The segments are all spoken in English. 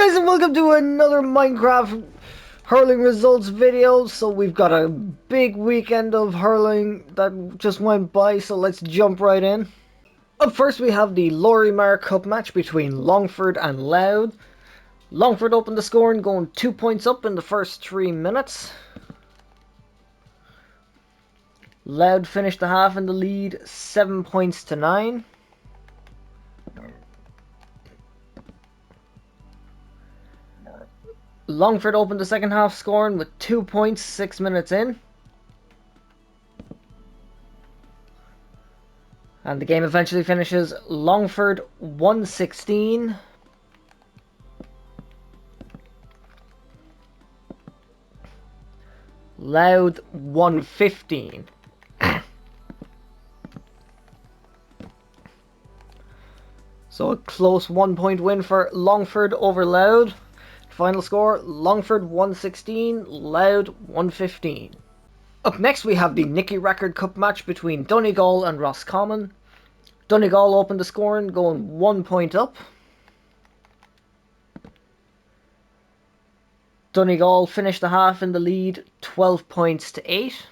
Guys, and welcome to another Minecraft hurling results video. So we've got a big weekend of hurling that just went by, so let's jump right in. Up first we have the Lorimar Cup match between Longford and Louth. Longford opened the scoring, going 2 points up in the first 3 minutes. Louth finished the half in the lead, 7 points to 9. Longford opened the second half scoring with 2 points 6 minutes in. And the game eventually finishes Longford 116. Louth 115. So a close 1 point win for Longford over Louth. Final score, Longford 116, Louth 115. Up next we have the Nicky Record Cup match between Donegal and Roscommon. Donegal opened the scoring, going 1 point up. Donegal finished the half in the lead, 12 points to 8.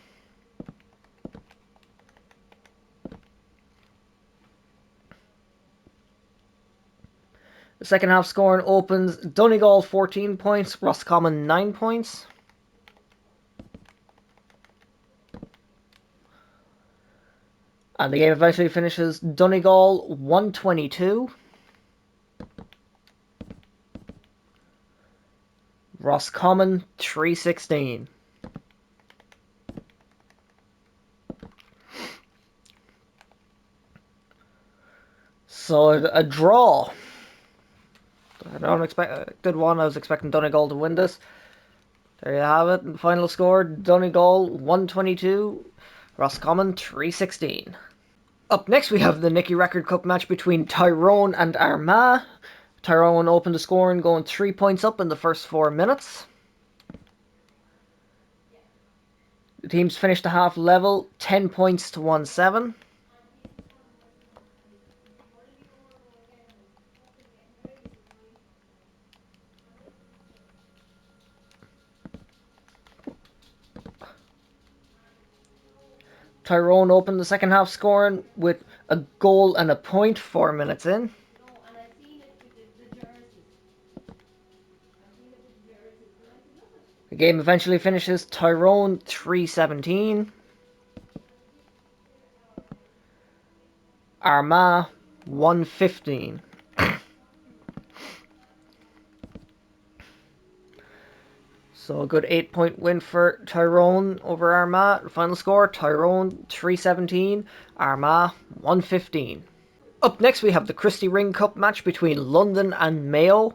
The second half scoring opens Donegal 14 points, Roscommon 9 points. And the game eventually finishes Donegal 122. Roscommon 316. So a draw. I don't expect a good one. I was expecting Donegal to win this. There you have it. The final score, Donegal 122, Roscommon 316. Up next we have the Nicky Record Cup match between Tyrone and Armagh. Tyrone opened the scoring, going 3 points up in the first 4 minutes. The teams finished the half level, 10 points to 1-7. Tyrone opened the second half scoring with a goal and a point 4 minutes in. The game eventually finishes Tyrone 317. Armagh 115. So a good 8 point win for Tyrone over Armagh. Final score, Tyrone 317, Armagh 115. Up next we have the Christy Ring Cup match between London and Mayo.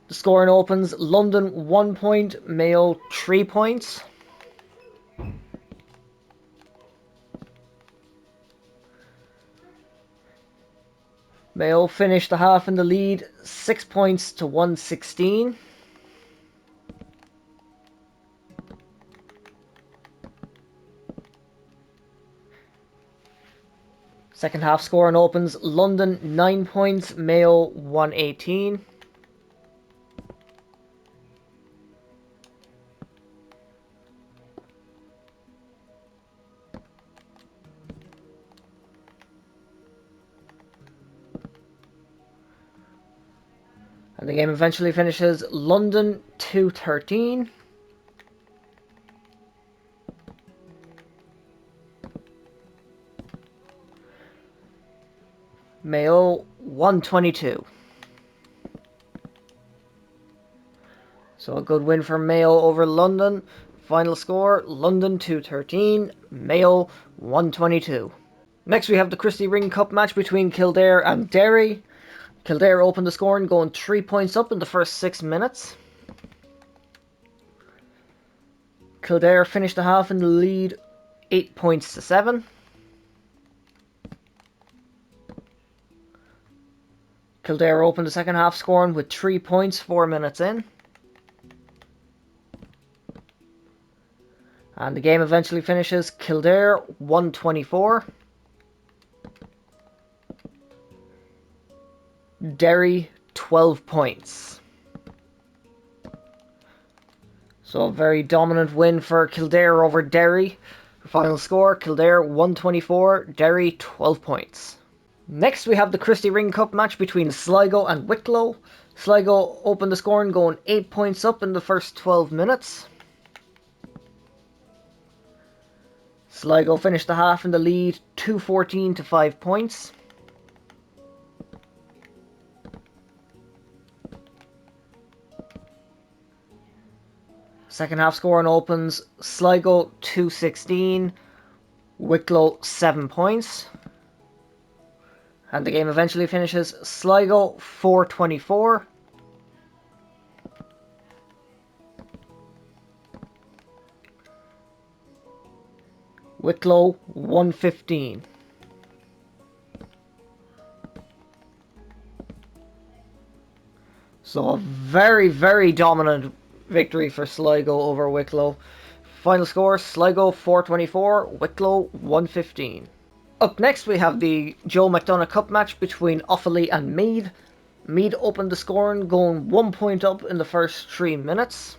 The scoring opens London 1 point, Mayo 3 points. Mayo finished the half in the lead, 6 points to 116. Second half scoring opens London 9 points, Mayo 118. And the game eventually finishes London 213. Mayo 122. So a good win for Mayo over London. Final score, London 213, Mayo 122. Next we have the Christy Ring Cup match between Kildare and Derry. Kildare opened the scoring, going 3 points up in the first 6 minutes. Kildare finished the half in the lead, 8 points to 7. Kildare opened the second half scoring with 3 points 4 minutes in. And the game eventually finishes Kildare 124. Derry 12 points. So a very dominant win for Kildare over Derry. Final score, Kildare 124, Derry 12 points. Next we have the Christy Ring Cup match between Sligo and Wicklow. Sligo opened the scoring going 8 points up in the first 12 minutes. Sligo finished the half in the lead 2-14 to 5 points. Second half scoring opens Sligo 2-16, Wicklow 7 points. And the game eventually finishes Sligo 4-24. Wicklow 1-15. So a very, very dominant victory for Sligo over Wicklow. Final score, Sligo 4-24, Wicklow 1-15. Up next we have the Joe McDonagh Cup match between Offaly and Meath. Meath opened the scoring going 1 point up in the first 3 minutes.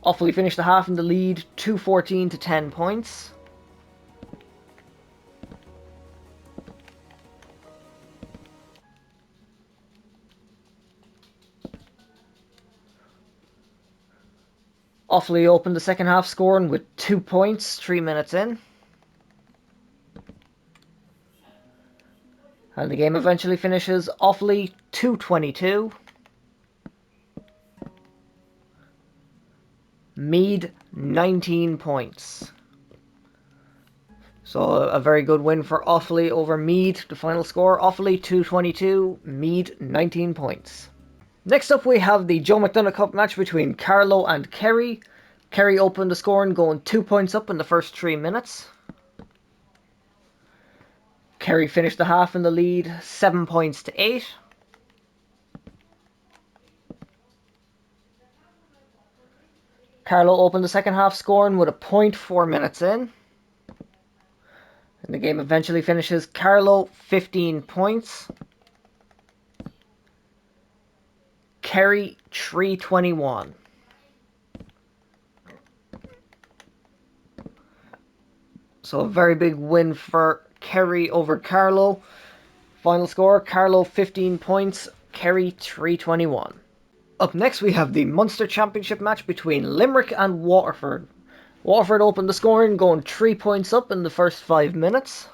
Offaly finished the half in the lead 2-14 to 10 points. Offaly opened the second half scoring with 2 points 3 minutes in. And the game eventually finishes Offaly 2-22. Meath 19 points. So a very good win for Offaly over Meath. The final score, Offaly 2-22, Meath 19 points. Next up we have the Joe McDonagh Cup match between Carlow and Kerry. Kerry opened the scoring going 2 points up in the first 3 minutes. Kerry finished the half in the lead 7 points to 8. Carlow opened the second half scoring with a point 4 minutes in. And the game eventually finishes Carlow 15 points. Kerry 3-21. So a very big win for Kerry over Carlow. Final score, Carlow 15 points, Kerry 3-21. Up next we have the Munster Championship match between Limerick and Waterford. Waterford opened the scoring going 3 points up in the first 5 minutes.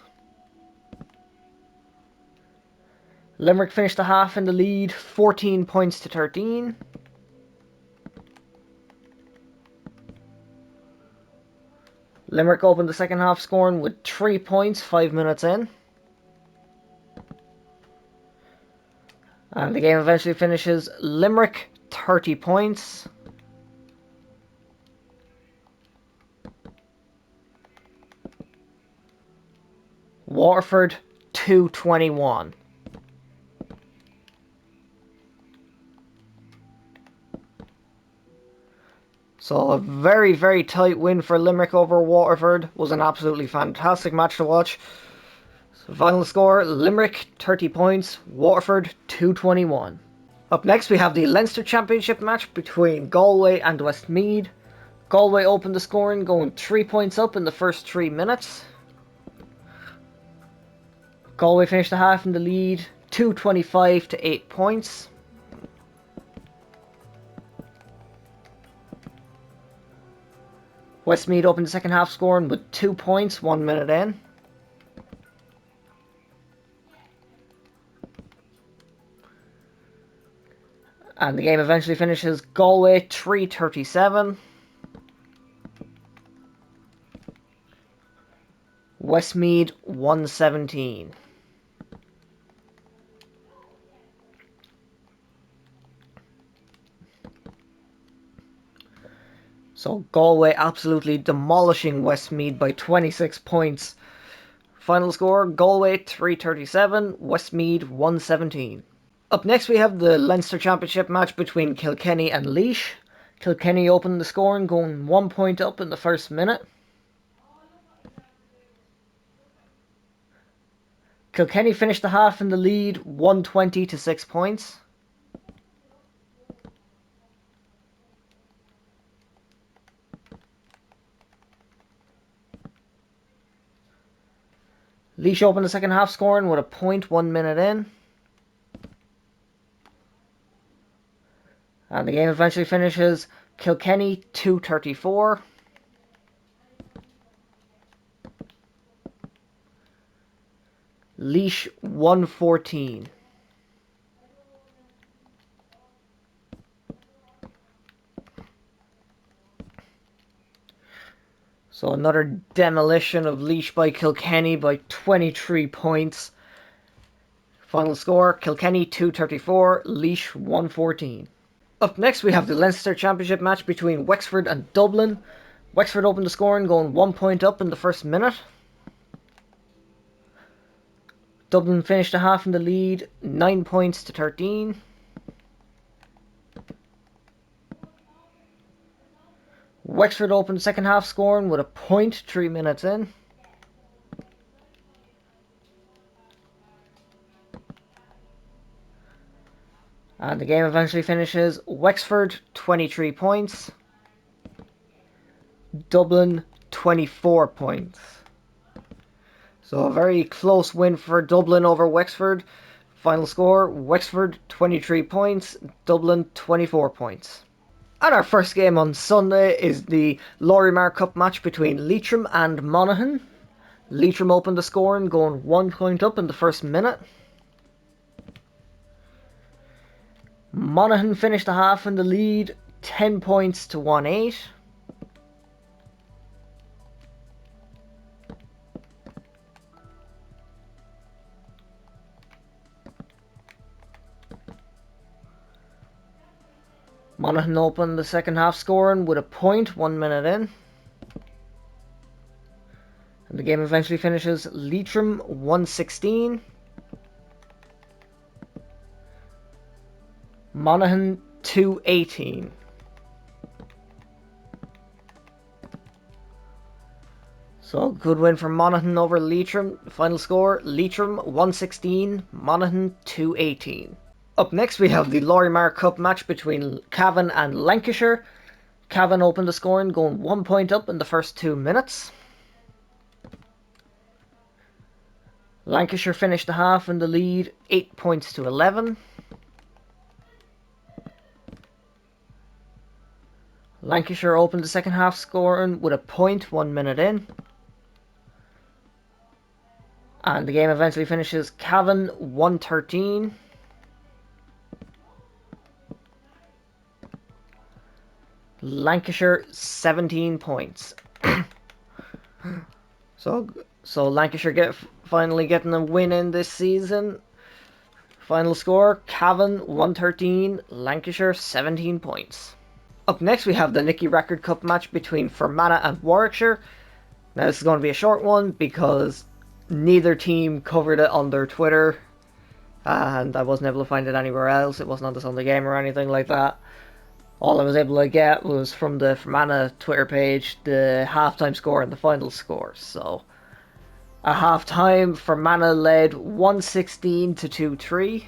Limerick finished the half in the lead 14 points to 13. Limerick opened the second half scoring with 3 points 5 minutes in. And the game eventually finishes Limerick 30 points. Waterford 2-21. So a very, very tight win for Limerick over Waterford. Was an absolutely fantastic match to watch. So final score, Limerick 30 points, Waterford 2-21. Up next we have the Leinster Championship match between Galway and Westmeath. Galway opened the scoring going 3 points up in the first 3 minutes. Galway finished the half in the lead 2-25 to 8 points. Westmeath opened the second half scoring with 2 points 1 minute in. And the game eventually finishes Galway 3-37. Westmeath 1-17. So Galway absolutely demolishing Westmeath by 26 points. Final score, Galway 3-37, Westmeath 1-17. Up next we have the Leinster Championship match between Kilkenny and Laois. Kilkenny opened the scoring going 1 point up in the first minute. Kilkenny finished the half in the lead 120 to 6 points. Laois opened the second half scoring with a point 1 minute in. And the game eventually finishes Kilkenny 234. Laois 114. So another demolition of Laois by Kilkenny by 23 points. Final score, Kilkenny 234, Laois 114. Up next we have the Leinster Championship match between Wexford and Dublin. Wexford opened the scoring, going 1 point up in the first minute. Dublin finished the half in the lead, 9 points to 13. Wexford opened the second half scoring with a point 3 minutes in. And the game eventually finishes Wexford 23 points, Dublin 24 points. So a very close win for Dublin over Wexford. Final score, Wexford 23 points, Dublin 24 points. And our first game on Sunday is the Lorimar Cup match between Leitrim and Monaghan. Leitrim opened the scoring, going 1 point up in the first minute. Monaghan finished the half in the lead, 10 points to 1-8. Monaghan opened the second half scoring with a point 1 minute in. And the game eventually finishes Leitrim 116. Monaghan 218. So good win for Monaghan over Leitrim. Final score, Leitrim 116, Monaghan 218. Up next we have the Lorimar Cup match between Cavan and Lancashire. Cavan opened the scoring, going 1 point up in the first 2 minutes. Lancashire finished the half in the lead, 8 points to 11. Lancashire opened the second half scoring with a point 1 minute in. And the game eventually finishes Cavan 113. Lancashire 17 points. So Lancashire finally getting a win in this season. Final score, Cavan 113, Lancashire 17 points. Up next we have the Nicky Rackard Cup match between Fermanagh and Warwickshire. Now this is going to be a short one because neither team covered it on their Twitter and I wasn't able to find it anywhere else. It wasn't on the Sunday Game or anything like that. All I was able to get was from the Fermanagh Twitter page, the halftime score and the final score. So, at halftime, Fermanagh led 116 to 2-3.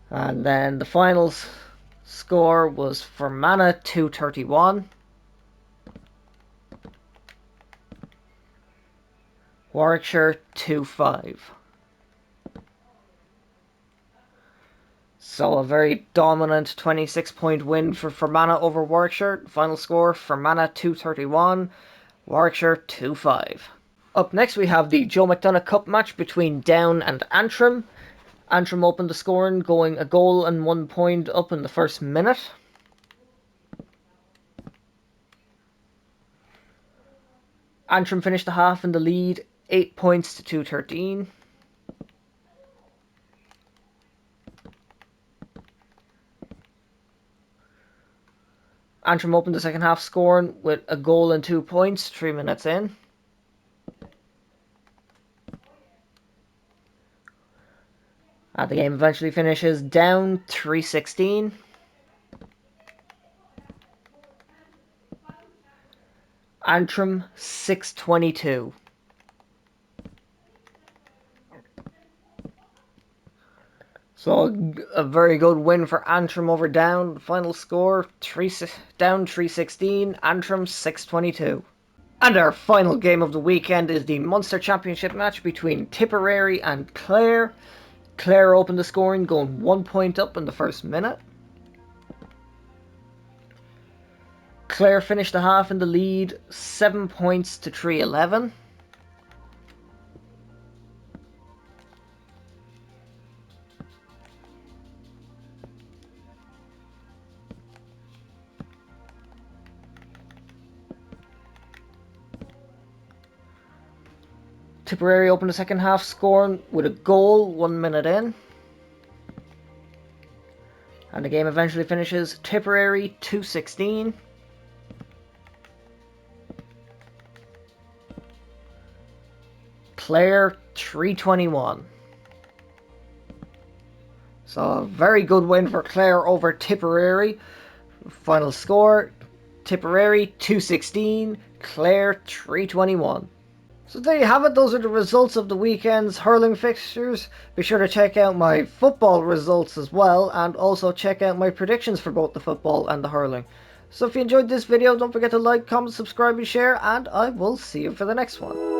And then the final score was Fermanagh 231. Warwickshire 2-5. So a very dominant 26-point win for Fermanagh over Warwickshire. Final score, Fermanagh 231, Warwickshire 2-5. Up next we have the Joe McDonagh Cup match between Down and Antrim. Antrim opened the scoring, going a goal and 1 point up in the first minute. Antrim finished the half in the lead, 8 points to 213. Antrim opened the second half scoring with a goal and 2 points 3 minutes in. And the game eventually finishes Down 316. Antrim 622. So a very good win for Antrim over Down. Final score, Down 316, Antrim 622. And our final game of the weekend is the Munster Championship match between Tipperary and Clare. Clare opened the scoring, going 1 point up in the first minute. Clare finished the half in the lead, 7 points to 3-11. Tipperary opened the second half scoring with a goal 1 minute in. And the game eventually finishes Tipperary 2-16. Clare 3-21. So a very good win for Clare over Tipperary. Final score, Tipperary 2-16, Clare 3-21. So there you have it, those are the results of the weekend's hurling fixtures. Be sure to check out my football results as well, and also check out my predictions for both the football and the hurling. So if you enjoyed this video, don't forget to like, comment, subscribe and share, and I will see you for the next one.